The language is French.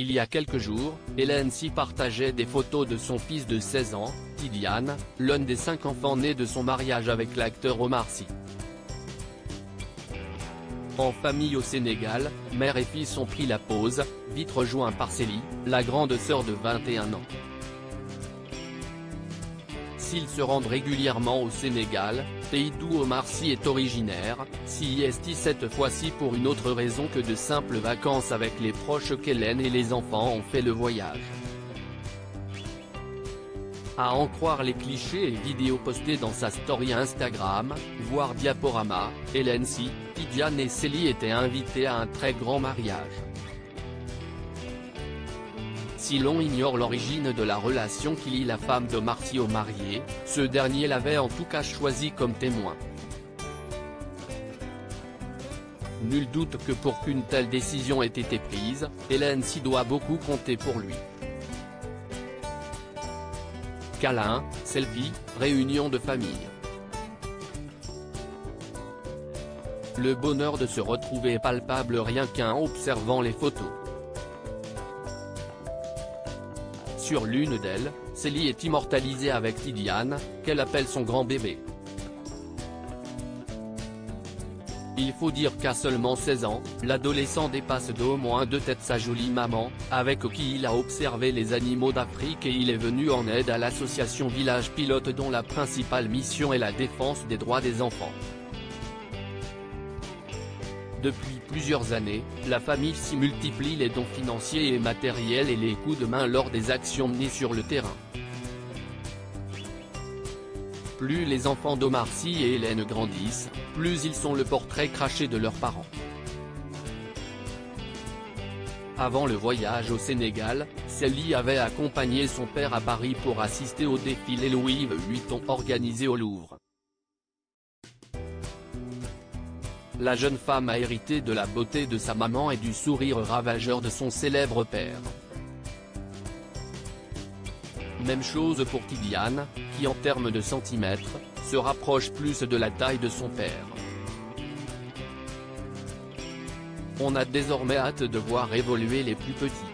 Il y a quelques jours, Hélène s'y partageait des photos de son fils de 16 ans, Tidiane, l'un des 5 enfants nés de son mariage avec l'acteur Omar Sy. En famille au Sénégal, mère et fils ont pris la pause, vite rejoints par Célie, la grande sœur de 21 ans. S'ils se rendent régulièrement au Sénégal, pays d'où Omar Sy est originaire, s'y est cette fois-ci pour une autre raison que de simples vacances avec les proches qu'Hélène et les enfants ont fait le voyage. À en croire les clichés et vidéos postées dans sa story Instagram, voire diaporama, Hélène Sy, Tidiane et Célie étaient invités à un très grand mariage. Si l'on ignore l'origine de la relation qui lie la femme d'Omar Sy au marié, ce dernier l'avait en tout cas choisi comme témoin. Nul doute que pour qu'une telle décision ait été prise, Hélène Sy doit beaucoup compter pour lui. Câlins, selfies, réunions de famille. Le bonheur de se retrouver est palpable rien qu'en observant les photos. Sur l'une d'elles, Célie est immortalisée avec Tidiane, qu'elle appelle son grand bébé. Il faut dire qu'à seulement 16 ans, l'adolescent dépasse d'au moins 2 têtes sa jolie maman, avec qui il a observé les animaux d'Afrique et il est venu en aide à l'association Village Pilote dont la principale mission est la défense des droits des enfants. Depuis plusieurs années, la famille Sy multiplie les dons financiers et matériels et les coups de main lors des actions menées sur le terrain. Plus les enfants d'Omar Sy et Hélène grandissent, plus ils sont le portrait craché de leurs parents. Avant le voyage au Sénégal, Célie avait accompagné son père à Paris pour assister au défilé Louis Vuitton organisé au Louvre. La jeune femme a hérité de la beauté de sa maman et du sourire ravageur de son célèbre père. Même chose pour Tidiane, qui en termes de centimètres, se rapproche plus de la taille de son père. On a désormais hâte de voir évoluer les plus petits.